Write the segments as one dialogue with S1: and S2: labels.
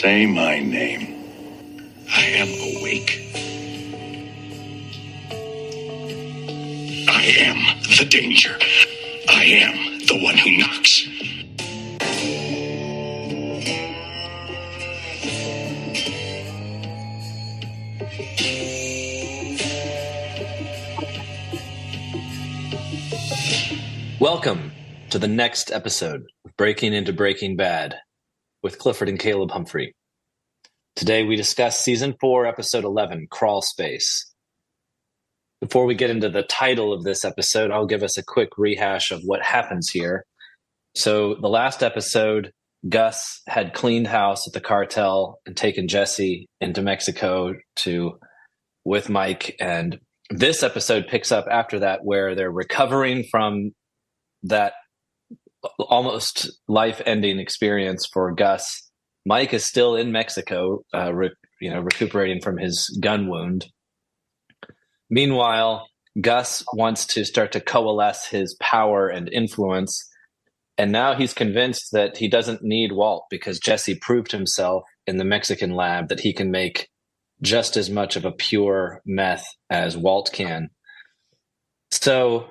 S1: Say my name. I am awake. I am the danger. I am the one who knocks.
S2: Welcome to the next episode of Breaking into Breaking Bad with Clifford and Caleb Humphrey. Today we discuss Season 4, Episode 11, Crawl Space. Before we get into the title of this episode, I'll give us a quick rehash of what happens here. So the last episode, Gus had cleaned house at the cartel and taken Jesse into Mexico with Mike. And this episode picks up after that, where they're recovering from that almost life-ending experience for Gus. Mike is still in Mexico, recuperating from his gun wound. Meanwhile, Gus wants to start to coalesce his power and influence, and now he's convinced that he doesn't need Walt because Jesse proved himself in the Mexican lab that he can make just as much of a pure meth as Walt can. So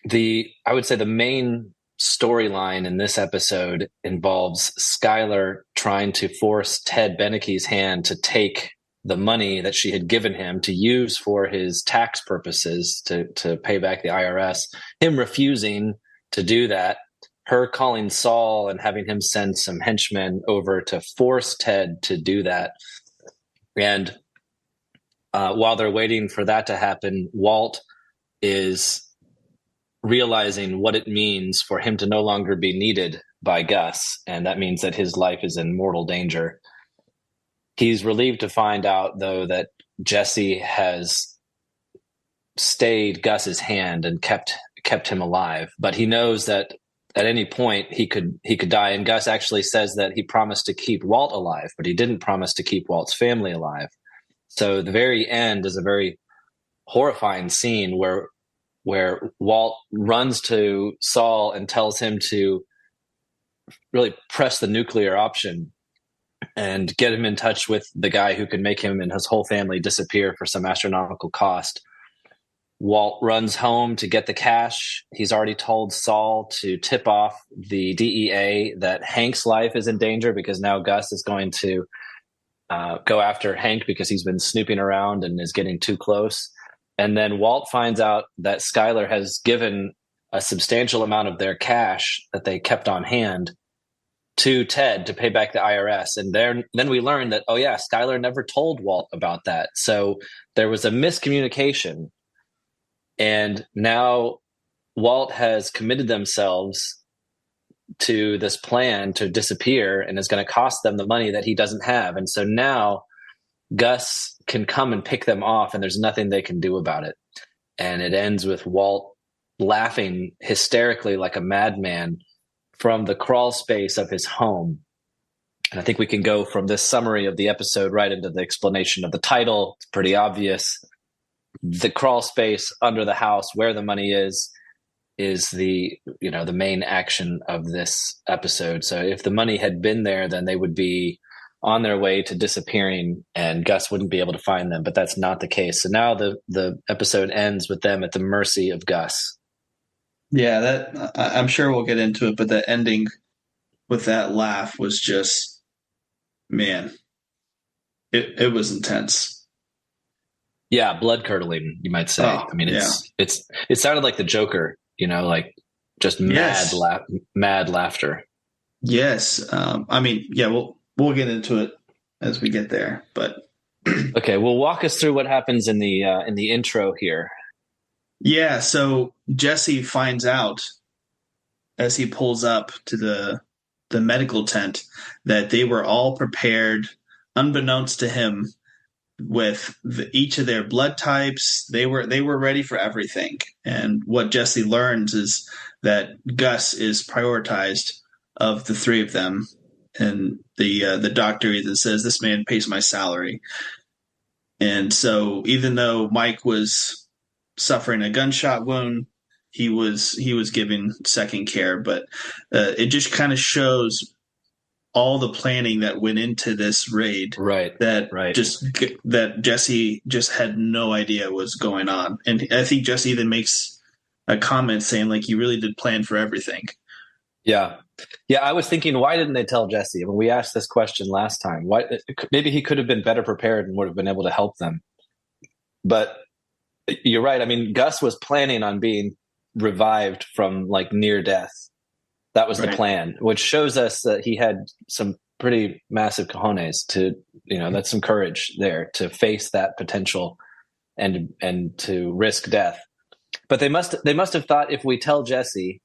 S2: I would say the main storyline in this episode involves Skyler trying to force Ted Beneke's hand to take the money that she had given him to use for his tax purposes to pay back the IRS, him refusing to do that, her calling Saul and having him send some henchmen over to force Ted to do that. And while they're waiting for that to happen, Walt is realizing what it means for him to no longer be needed by Gus, and that means that his life is in mortal danger. He's relieved to find out, though, that Jesse has stayed Gus's hand and kept him alive, but he knows that at any point he could die. And Gus actually says that he promised to keep Walt alive, but he didn't promise to keep Walt's family alive. So the very end is a very horrifying scene where Walt runs to Saul and tells him to really press the nuclear option and get him in touch with the guy who can make him and his whole family disappear for some astronomical cost. Walt runs home to get the cash. He's already told Saul to tip off the DEA that Hank's life is in danger because now Gus is going to go after Hank because he's been snooping around and is getting too close. And then Walt finds out that Skyler has given a substantial amount of their cash that they kept on hand to Ted to pay back the IRS. And then we learn that, oh yeah, Skyler never told Walt about that. So there was a miscommunication. And now Walt has committed themselves to this plan to disappear and is going to cost them the money that he doesn't have. And so now Gus can come and pick them off, and there's nothing they can do about it. And it ends with Walt laughing hysterically like a madman from the crawl space of his home. And I think we can go from this summary of the episode right into the explanation of the title. It's pretty obvious. The crawl space under the house where the money is the main action of this episode. So if the money had been there, then they would be on their way to disappearing and Gus wouldn't be able to find them, but that's not the case. So now the episode ends with them at the mercy of Gus.
S3: Yeah, that I'm sure we'll get into it, but the ending with that laugh was just, man, it was intense.
S2: Yeah, blood curdling, you might say.
S3: Oh,
S2: I mean, it sounded like the Joker, like just mad laughter.
S3: Yes, we'll get into it as we get there, but
S2: okay, well, walk us through what happens in the intro here.
S3: Yeah, so Jesse finds out as he pulls up to the medical tent that they were all prepared, unbeknownst to him, with each of their blood types. They were ready for everything. And what Jesse learns is that Gus is prioritized of the three of them. And the doctor even says, "This man pays my salary." And so even though Mike was suffering a gunshot wound, he was given second care. But it just kind of shows all the planning that went into this raid,
S2: Right.
S3: that Jesse just had no idea was going on. And I think Jesse even makes a comment saying like, you really did plan for everything.
S2: Yeah. Yeah, I was thinking, why didn't they tell Jesse? I mean, we asked this question last time. Why? Maybe he could have been better prepared and would have been able to help them. But you're right. I mean, Gus was planning on being revived from like near death. That was the plan, which shows us that he had some pretty massive cojones to, that's some courage there to face that potential and to risk death. But they must have thought, if we tell Jesse,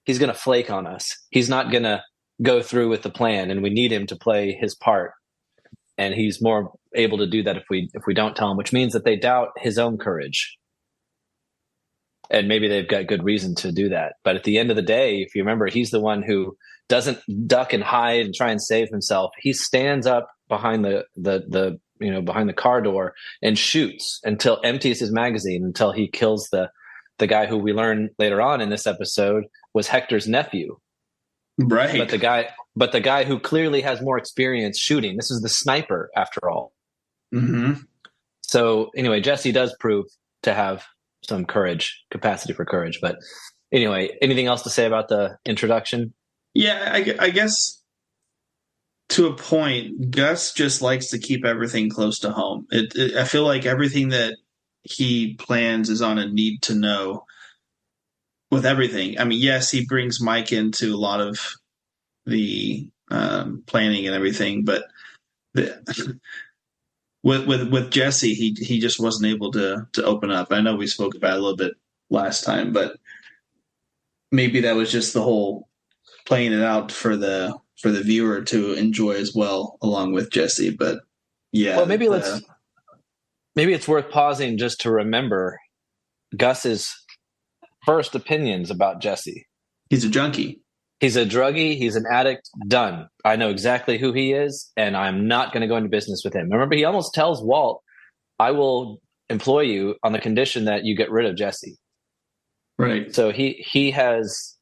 S2: he's going to flake on us. He's not going to go through with the plan, and we need him to play his part. And he's more able to do that if we don't tell him, which means that they doubt his own courage. And maybe they've got good reason to do that. But at the end of the day, if you remember, he's the one who doesn't duck and hide and try and save himself. He stands up behind behind the car door and shoots empties his magazine until he kills the guy who we learn later on in this episode was Hector's nephew.
S3: Right.
S2: But the guy who clearly has more experience shooting. This is the sniper, after all.
S3: Mm-hmm.
S2: So anyway, Jesse does prove to have some capacity for courage. But anyway, anything else to say about the introduction?
S3: Yeah, I guess to a point, Gus just likes to keep everything close to home. I feel like everything that he plans is on a need to know with everything. I mean, yes, he brings Mike into a lot of the planning and everything, but with Jesse, he just wasn't able to open up. I know we spoke about it a little bit last time, but maybe that was just the whole playing it out for the viewer to enjoy as well, along with Jesse. But yeah,
S2: well, maybe it's worth pausing just to remember Gus's first opinions about Jesse.
S3: He's a junkie.
S2: He's a druggie. He's an addict. Done. I know exactly who he is, and I'm not going to go into business with him. Remember, he almost tells Walt, I will employ you on the condition that you get rid of Jesse.
S3: Right.
S2: So he has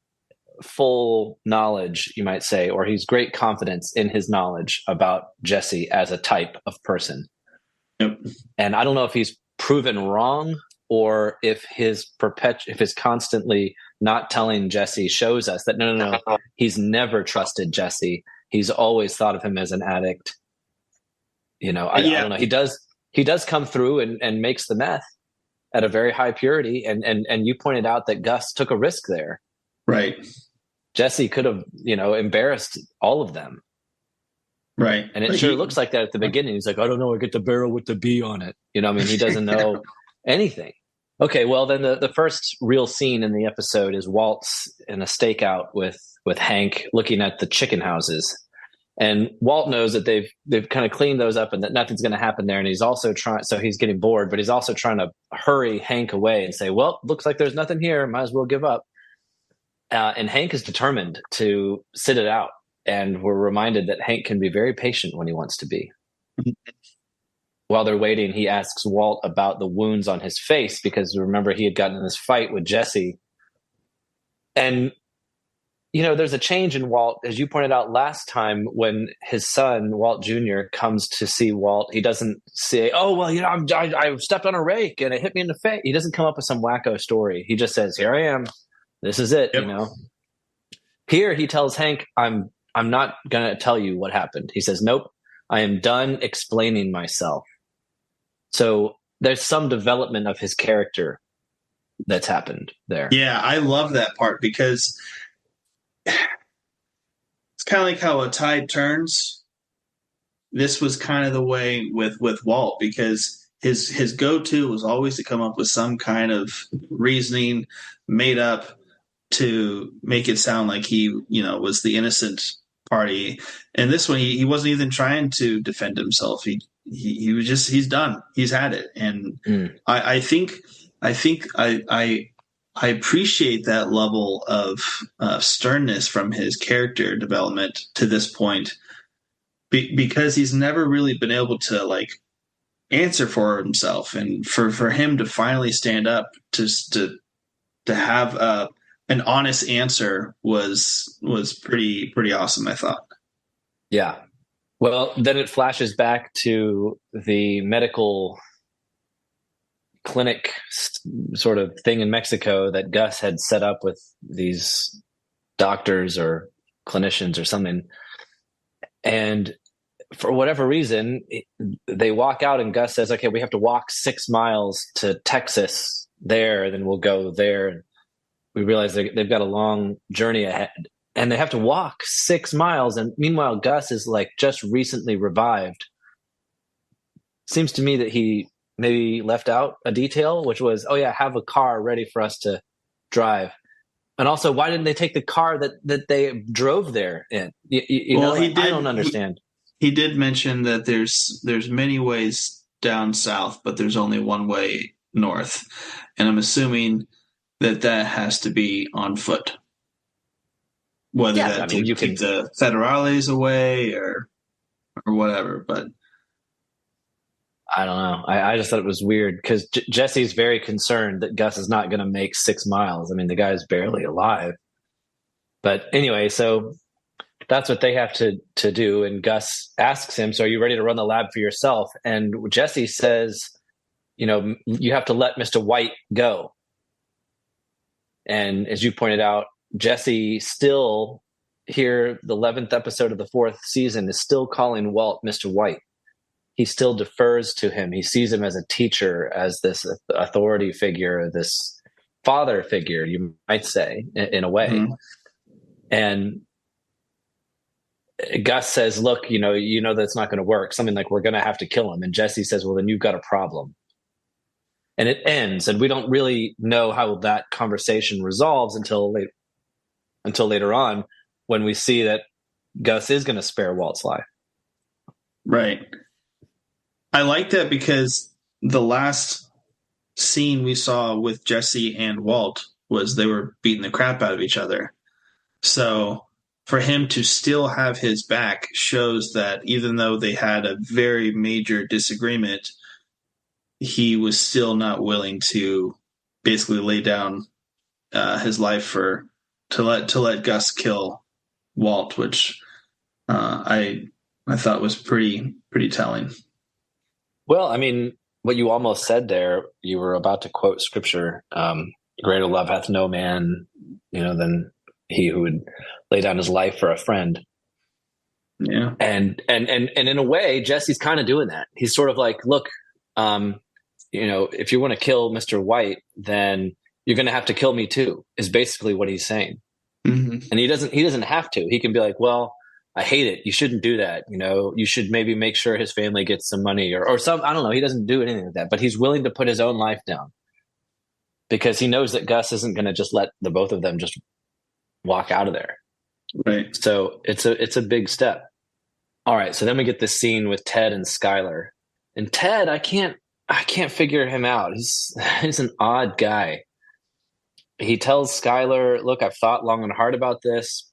S2: full knowledge, you might say, or he's great confidence in his knowledge about Jesse as a type of person.
S3: Yep.
S2: And I don't know if he's proven wrong or if his constantly not telling Jesse shows us that no, he's never trusted Jesse. He's always thought of him as an addict. I don't know. He does come through and makes the meth at a very high purity. And you pointed out that Gus took a risk there.
S3: Right.
S2: Jesse could have, embarrassed all of them.
S3: Right.
S2: And it sure looks like that at the beginning. He's like, I don't know, I get the barrel with the B on it. He doesn't know anything. Okay, well, then the first real scene in the episode is Walt's in a stakeout with Hank looking at the chicken houses. And Walt knows that they've kind of cleaned those up and that nothing's going to happen there. And he's also so he's getting bored, but he's also trying to hurry Hank away and say, well, looks like there's nothing here. Might as well give up. And Hank is determined to sit it out. And we're reminded that Hank can be very patient when he wants to be. While they're waiting, he asks Walt about the wounds on his face because remember he had gotten in this fight with Jesse. And, there's a change in Walt, as you pointed out last time, when his son, Walt Jr., comes to see Walt. He doesn't say, oh, well, I stepped on a rake and it hit me in the face. He doesn't come up with some wacko story. He just says, here I am. This is it,
S3: Yep.
S2: Here he tells Hank, I'm not going to tell you what happened. He says, nope, I am done explaining myself. So there's some development of his character that's happened there.
S3: Yeah, I love that part because it's kind of like how a tide turns. This was kind of the way with Walt because his go-to was always to come up with some kind of reasoning made up to make it sound like he, was the innocent party. And this one, he wasn't even trying to defend himself. He was just, he's done. He's had it. And I think I appreciate that level of sternness from his character development to this point because he's never really been able to answer for himself. And for him to finally stand up to have an honest answer was pretty awesome, I thought.
S2: Yeah. Well, then it flashes back to the medical clinic sort of thing in Mexico that Gus had set up with these doctors or clinicians or something. And for whatever reason, they walk out and Gus says, okay, we have to walk 6 miles to Texas there, then we'll go there. And we realize they've got a long journey ahead and they have to walk 6 miles. And meanwhile, Gus is like just recently revived. Seems to me that he maybe left out a detail, which was, oh yeah, have a car ready for us to drive. And also, why didn't they take the car that they drove there in?
S3: Well, he did,
S2: I don't understand.
S3: He did mention that there's many ways down south, but there's only one way north, and I'm assuming that has to be on foot. Whether that to keep the federales away or whatever, but
S2: I don't know. I just thought it was weird because Jesse's very concerned that Gus is not going to make 6 miles. I mean, the guy's barely alive. But anyway, so that's what they have to do. And Gus asks him, so are you ready to run the lab for yourself? And Jesse says, you have to let Mr. White go. And as you pointed out, Jesse still here, the 11th episode of the 4th season, is still calling Walt Mr. White. He still defers to him. He sees him as a teacher, as this authority figure, this father figure, you might say, in a way. Mm-hmm. And Gus says, look, you know that's not going to work. Something like, we're going to have to kill him. And Jesse says, well, then you've got a problem. And it ends. And we don't really know how that conversation resolves until later on, when we see that Gus is going to spare Walt's life.
S3: Right. I like that because the last scene we saw with Jesse and Walt was they were beating the crap out of each other. So for him to still have his back shows that even though they had a very major disagreement, he was still not willing to basically lay down his life to let Gus kill Walt, which I thought was pretty telling.
S2: Well, I mean, what you almost said there, you were about to quote scripture, greater love hath no man, than he who would lay down his life for a friend.
S3: Yeah.
S2: And in a way, Jesse's kind of doing that. He's sort of like, look, if you want to kill Mr. White, then you're going to have to kill me too, is basically what he's saying.
S3: Mm-hmm.
S2: And he doesn't have to. He can be like, well, I hate it. You shouldn't do that. You should maybe make sure his family gets some money or some, I don't know. He doesn't do anything like that, but he's willing to put his own life down because he knows that Gus isn't going to just let the both of them just walk out of there.
S3: Right.
S2: So it's a big step. All right. So then we get this scene with Ted and Skylar, and Ted, I can't figure him out. He's an odd guy. He tells Skylar, look, I've thought long and hard about this,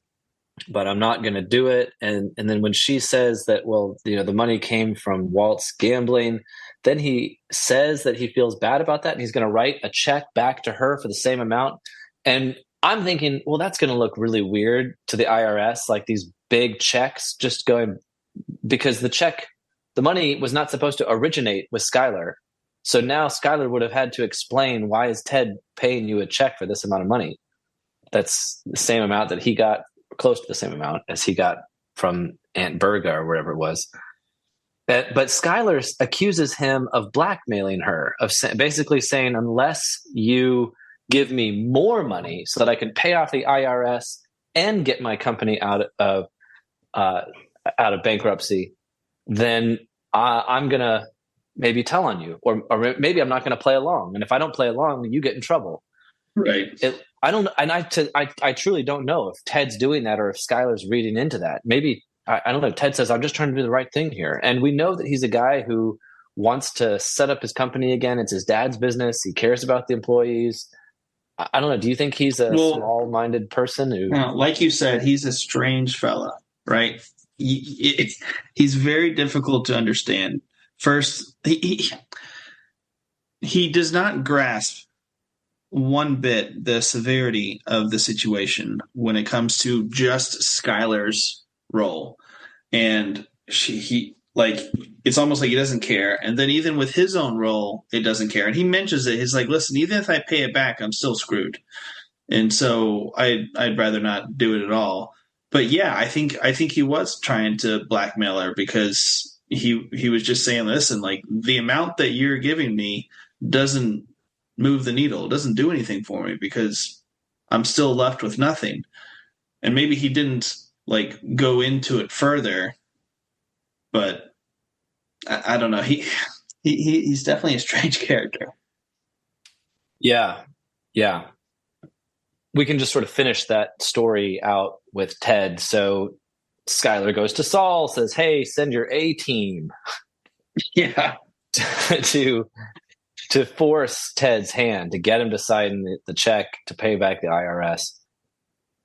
S2: but I'm not going to do it. And then when she says that, well, the money came from Walt's gambling, then he says that he feels bad about that and he's going to write a check back to her for the same amount. And I'm thinking, well, that's going to look really weird to the IRS, like these big checks just going, because the money was not supposed to originate with Skylar. So now Skylar would have had to explain, why is Ted paying you a check for this amount of money? That's the same amount that he got, close to the same amount as he got from Aunt Berga or wherever it was. But Skylar accuses him of blackmailing her, of basically saying, unless you give me more money so that I can pay off the IRS and get my company out of bankruptcy, then I'm going to maybe tell on you, or maybe I'm not going to play along. And if I don't play along, you get in trouble.
S3: Right.
S2: I truly don't know if Ted's doing that or if Skylar's reading into that. Maybe, I don't know. Ted says, I'm just trying to do the right thing here. And we know that he's a guy who wants to set up his company again. It's his dad's business. He cares about the employees. I don't know. Do you think he's a small-minded person who,
S3: like you said, he's a strange fella, right? He's very difficult to understand. First, he does not grasp one bit the severity of the situation when it comes to just Skylar's role. and he like it's almost like he doesn't care. And then even with his own role, it doesn't care. And he mentions it. He's like, "Listen, even if I pay it back, I'm still screwed." And so I'd rather not do it at all. But yeah, I think he was trying to blackmail her because he was just saying, "Listen, like the amount that you're giving me doesn't move the needle. It doesn't do anything for me because I'm still left with nothing." And maybe he didn't like go into it further, but I don't know. He's definitely a strange character.
S2: Yeah. Yeah. We can just sort of finish that story out with Ted. So Skylar goes to Saul, says, "Hey, send your A team."
S3: Yeah.
S2: to force Ted's hand, to get him to sign the check to pay back the IRS.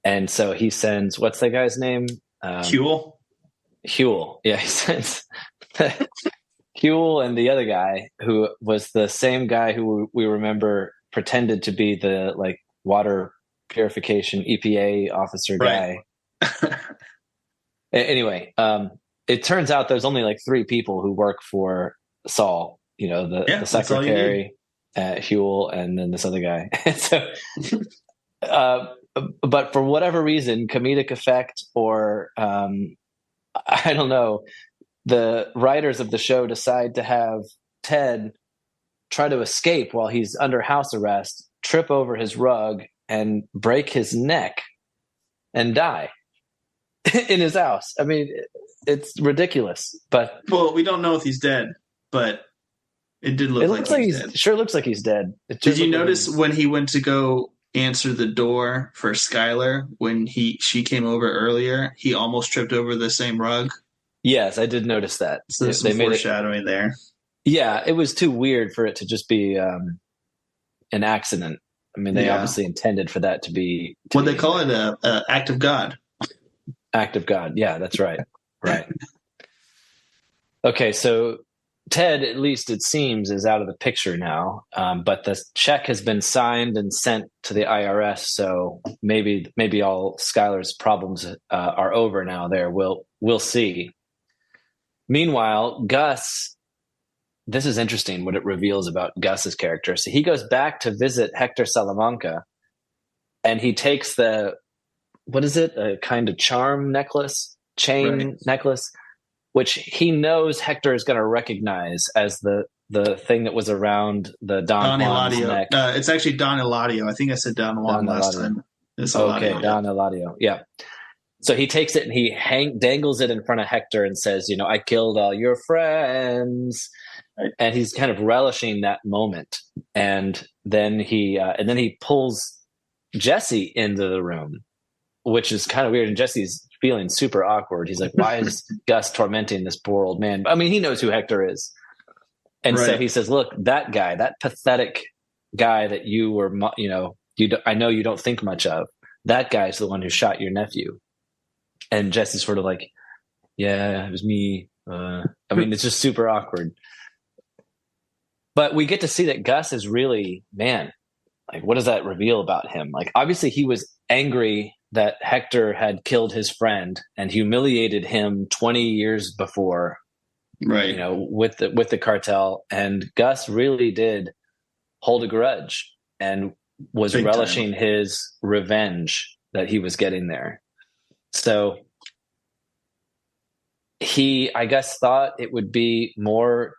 S2: And so he sends, what's that guy's name?
S3: Huel.
S2: Yeah, he sends Huel and the other guy, who was the same guy who we remember pretended to be the like water purification EPA officer guy. Anyway, it turns out there's only like 3 people who work for Saul. You know, the secretary, Huel, and then this other guy. So, but for whatever reason, comedic effect, or I don't know, the writers of the show decide to have Ted try to escape while he's under house arrest, trip over his rug, and break his neck and die in his house. I mean, it's ridiculous. But
S3: well, we don't know if he's dead, but it did look like he's dead.
S2: Sure looks like he's dead.
S3: Did you notice when he went to go answer the door for Skylar when she came over earlier, he almost tripped over the same rug?
S2: Yes, I did notice that.
S3: So there's some foreshadowing there.
S2: Yeah, it was too weird for it to just be an accident. I mean, they obviously intended for that to be...
S3: They call it an act of God.
S2: Act of God. Yeah, that's right. Right. Okay, so Ted, at least it seems, is out of the picture now. But the check has been signed and sent to the IRS, so maybe all Skylar's problems are over now there. We'll see. Meanwhile, Gus... This is interesting what it reveals about Gus's character. So he goes back to visit Hector Salamanca, and he takes a kind of charm necklace, necklace, which he knows Hector is going to recognize as the thing that was around the Don Juan's neck.
S3: It's actually Don Eladio. I think I said Don Juan last time.
S2: Okay, Don Eladio. Yeah. So he takes it and he dangles it in front of Hector and says, "I killed all your friends." And he's kind of relishing that moment. And then he pulls Jesse into the room, which is kind of weird. And Jesse's feeling super awkward. He's like, "Why is Gus tormenting this poor old man?" I mean, he knows who Hector is. And so he says, "Look, that guy, that pathetic guy that you were, I know you don't think much of, that guy's the one who shot your nephew." And Jesse's sort of like, "Yeah, it was me." I mean, it's just super awkward. But we get to see that Gus is really, man, like, what does that reveal about him? Like, obviously he was angry that Hector had killed his friend and humiliated him 20 years before,
S3: right?
S2: With the cartel. And Gus really did hold a grudge and was relishing his revenge that he was getting there. So he, I guess, thought it would be more,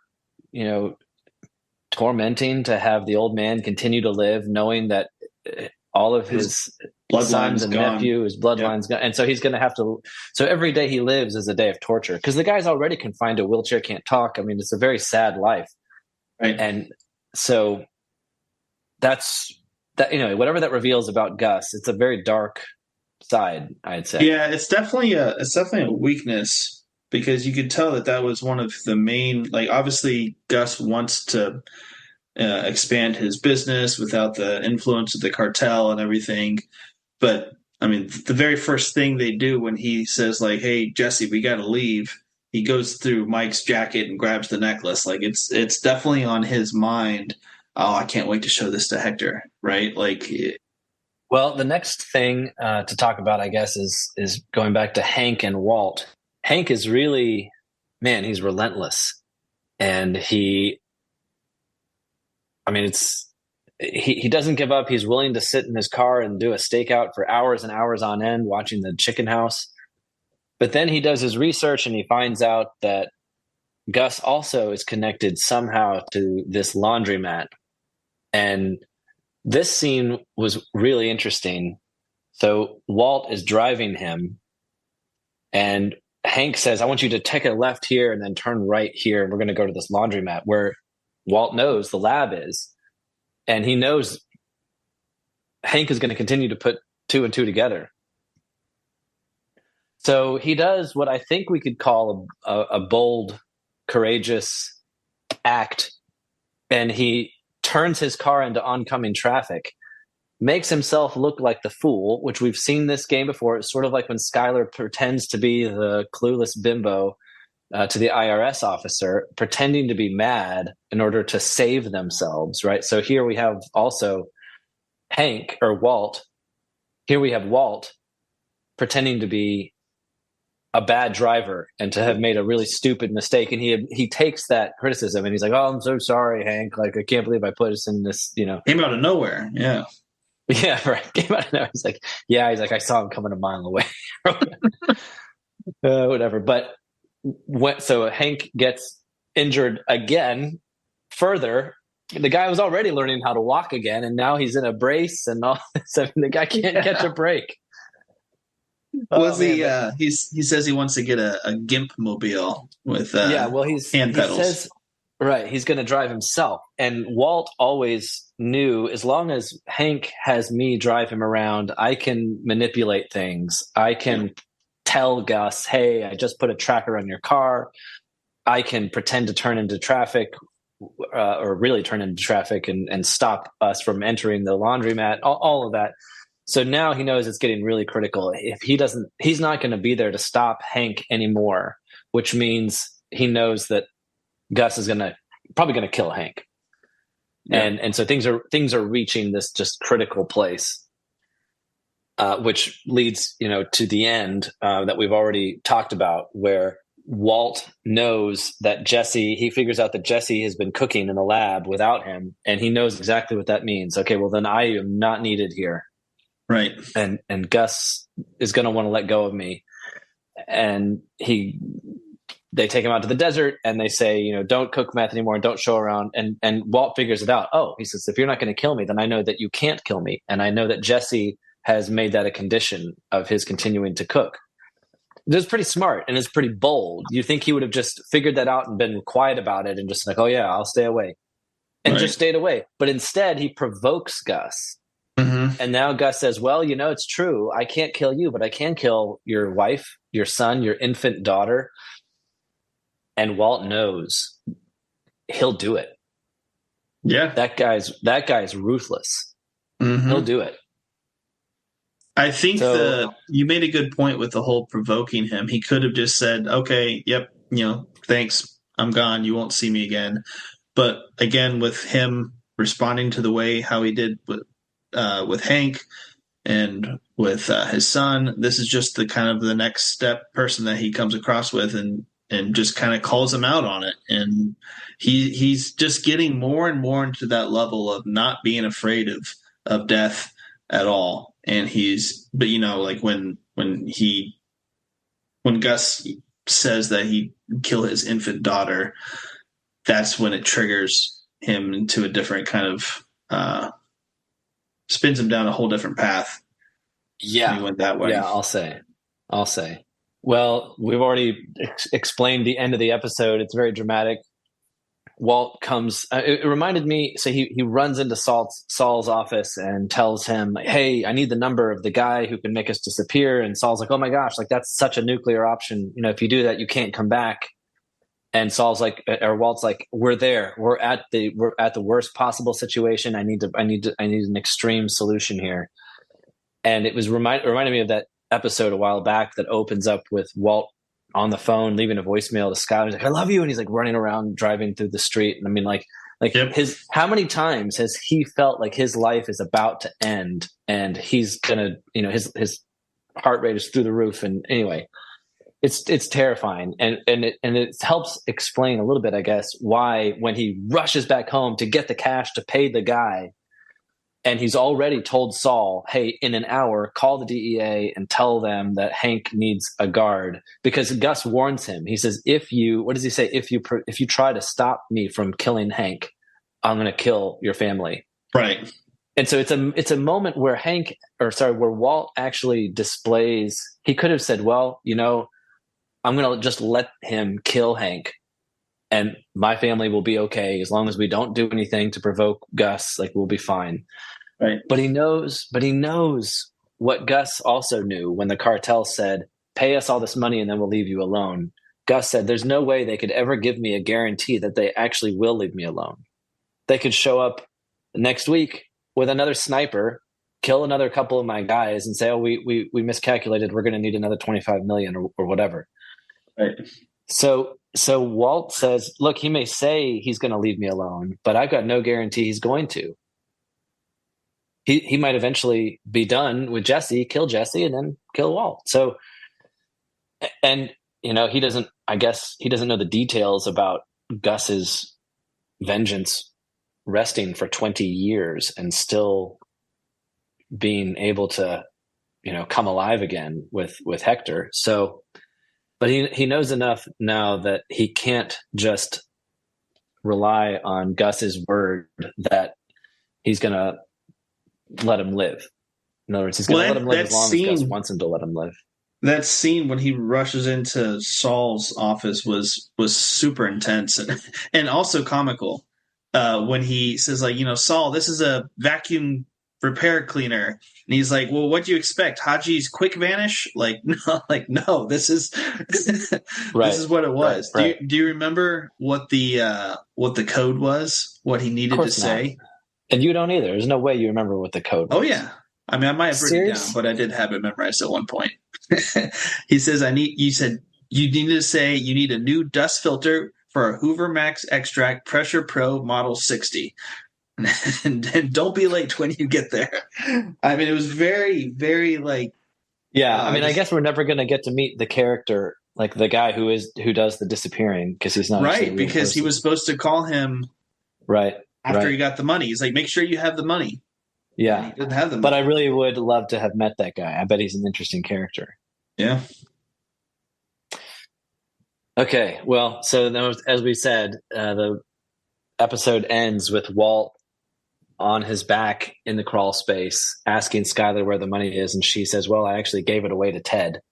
S2: tormenting to have the old man continue to live, knowing that all of his sons and nephew, his bloodline's gone. And so he's going to have to, so every day he lives is a day of torture, because the guy's already confined to a wheelchair, can't talk. I mean, it's a very sad life.
S3: Right.
S2: And so that's that, whatever that reveals about Gus, it's a very dark side, I'd say.
S3: Yeah, it's definitely a weakness, because you could tell that was one of the main, like, obviously Gus wants to expand his business without the influence of the cartel and everything. But I mean, the very first thing they do when he says, like, "Hey, Jesse, we got to leave," he goes through Mike's jacket and grabs the necklace. Like, it's definitely on his mind. Oh, I can't wait to show this to Hector. Right.
S2: Well, the next thing to talk about, I guess, is going back to Hank and Walt. Hank is really, man, he's relentless. And he doesn't give up. He's willing to sit in his car and do a stakeout for hours and hours on end watching the chicken house. But then he does his research and he finds out that Gus also is connected somehow to this laundromat. And this scene was really interesting. So Walt is driving him, and Hank says, I want you to take a left here and then turn right here. And we're going to go to this laundromat where Walt knows the lab is. And he knows Hank is going to continue to put two and two together. So he does what I think we could call a bold, courageous act. And he turns his car into oncoming traffic, makes himself look like the fool, which we've seen this game before. It's sort of like when Skylar pretends to be the clueless bimbo to the IRS officer, pretending to be mad in order to save themselves, right? So here we have also Hank or Walt. Here we have Walt pretending to be a bad driver and to have made a really stupid mistake. And he takes that criticism and he's like, oh, I'm so sorry, Hank. Like, I can't believe I put us in this,
S3: Came out of nowhere. Yeah.
S2: Yeah, right. Came out of nowhere. He's like, I saw him coming a mile away. Whatever. But so Hank gets injured again further. The guy was already learning how to walk again, and now he's in a brace and all this. I mean, the guy can't catch a break.
S3: He says he wants to get a gimp mobile with hand pedals.
S2: He says, right, he's going to drive himself. And Walt always knew, as long as Hank has me drive him around, I can manipulate things. I can tell Gus, hey, I just put a tracker on your car. I can pretend to turn into traffic or really turn into traffic and stop us from entering the laundromat, all of that. So now he knows it's getting really critical. If he's not going to be there to stop Hank anymore, which means he knows that Gus is probably going to kill Hank. Yeah. And so things are reaching this just critical place, which leads, to the end that we've already talked about, where Walt knows that he figures out that Jesse has been cooking in the lab without him, and he knows exactly what that means. Okay, well then I am not needed here.
S3: Right.
S2: And Gus is going to want to let go of me. And they take him out to the desert and they say, don't cook meth anymore and don't show around. And Walt figures it out. Oh, he says, if you're not going to kill me, then I know that you can't kill me. And I know that Jesse has made that a condition of his continuing to cook. It's pretty smart and it's pretty bold. You think he would have just figured that out and been quiet about it and just like, oh yeah, I'll stay away. And just stayed away. But instead he provokes Gus. Mm-hmm. And now Gus says, well, it's true. I can't kill you, but I can kill your wife, your son, your infant daughter. And Walt knows he'll do it.
S3: Yeah.
S2: That guy's ruthless. Mm-hmm. He'll do it.
S3: I think you made a good point with the whole provoking him. He could have just said, okay, yep, thanks. I'm gone. You won't see me again. But again, with him responding to the way how he did with Hank and with his son, this is just the kind of the next step person that he comes across with and just kind of calls him out on it. And he's just getting more and more into that level of not being afraid of death at all. And like when Gus says that he kill his infant daughter, that's when it triggers him into a different kind of spins him down a whole different path.
S2: Yeah.
S3: He went that way.
S2: Yeah, I'll say. Well, we've already explained the end of the episode. It's very dramatic. Walt comes. It reminded me. So he runs into Saul's office and tells him, "Hey, I need the number of the guy who can make us disappear." And Saul's like, "Oh my gosh, like that's such a nuclear option. If you do that, you can't come back." And Saul's like, or Walt's like, "We're there. We're at the worst possible situation. I need an extreme solution here." And it was reminded me of that episode a while back that opens up with Walt on the phone, leaving a voicemail to Scott. He's like, "I love you." And he's like running around, driving through the street. And I mean, like yep. How many times has he felt like his life is about to end and he's going to, his heart rate is through the roof. And anyway, It's terrifying, and it helps explain a little bit, I guess, why when he rushes back home to get the cash to pay the guy, and he's already told Saul, "Hey, in an hour, call the DEA and tell them that Hank needs a guard," because Gus warns him. He says, "If you, what does he say? If you try to stop me from killing Hank, I'm going to kill your family."
S3: Right.
S2: And so it's a moment where where Walt actually displays. He could have said, "Well, I'm going to just let him kill Hank, and my family will be okay as long as we don't do anything to provoke Gus. Like, we'll be fine."
S3: Right.
S2: But he knows what Gus also knew when the cartel said, "Pay us all this money and then we'll leave you alone." Gus said, "There's no way they could ever give me a guarantee that they actually will leave me alone. They could show up next week with another sniper, kill another couple of my guys, and say, 'Oh, we miscalculated. We're going to need another 25 million or whatever.'"
S3: Right.
S2: So Walt says, "Look, he may say he's going to leave me alone, but I've got no guarantee he's going to. He might eventually be done with Jesse, kill Jesse, and then kill Walt." So, and he doesn't know the details about Gus's vengeance resting for 20 years and still being able to, come alive again with Hector. So, but he knows enough now that he can't just rely on Gus's word that he's going to let him live. In other words, he's going to let him live as long as Gus wants him to let him live.
S3: That scene when he rushes into Saul's office was super intense and also comical. When he says, like, "Saul, this is a vacuum repair cleaner," and he's like, "Well, what do you expect? Haji's quick vanish?" No, this is
S2: Right.
S3: This is what it was.
S2: Right.
S3: Do you remember what the code was? What he needed to say?
S2: Not. And you don't either. There's no way you remember what the code was.
S3: Oh yeah, I mean, I might have written it down, but I did have it memorized at one point. He says, you need to say you need a new dust filter for a Hoover Max Extract Pressure Pro Model 60. And don't be late when you get there. I mean, it was very, very like.
S2: Yeah, I guess we're never going to get to meet the character, like the guy who does the disappearing, because he's not
S3: right, because he was supposed to call him
S2: right
S3: after he got the money. He's like, "Make sure you have the money."
S2: Yeah,
S3: he didn't have the money.
S2: But I really would love to have met that guy. I bet he's an interesting character.
S3: Yeah.
S2: Okay, well, so as we said, the episode ends with Walt on his back in the crawl space asking Skylar where the money is, and she says, "Well, I actually gave it away to Ted."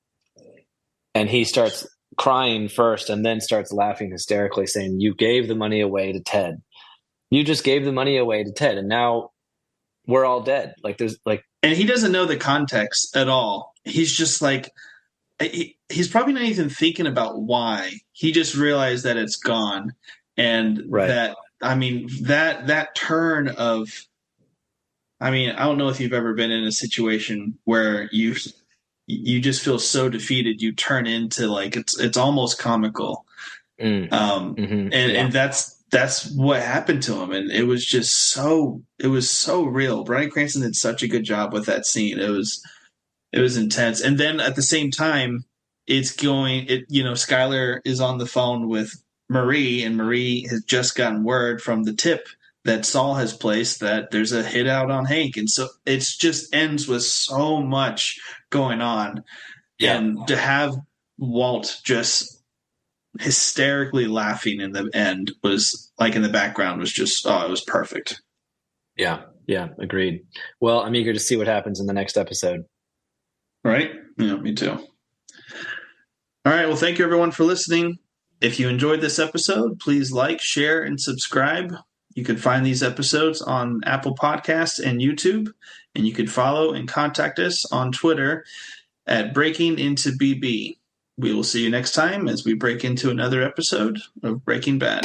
S2: And he starts crying first and then starts laughing hysterically, saying, "You gave the money away to Ted. You just gave the money away to Ted, and now we're all dead."
S3: And he doesn't know the context at all. He's just like, he's probably not even thinking about why. He just realized that it's gone. And that turn of, I don't know if you've ever been in a situation where you just feel so defeated, you turn into like, it's almost comical. And that's what happened to him. And it was just so real. Bryan Cranston did such a good job with that scene. It was intense. And then at the same time, Skylar is on the phone with Marie, and Marie has just gotten word from the tip that Saul has placed that there's a hit out on Hank. And so it just ends with so much going on. Yeah. And to have Walt just hysterically laughing in the end was like in the background was just, it was perfect.
S2: Yeah. Agreed. Well, I'm eager to see what happens in the next episode.
S3: Right? Yeah, me too. All right. Well, thank you everyone for listening. If you enjoyed this episode, please like, share, and subscribe. You can find these episodes on Apple Podcasts and YouTube, and you can follow and contact us on Twitter at Breaking Into BB. We will see you next time as we break into another episode of Breaking Bad.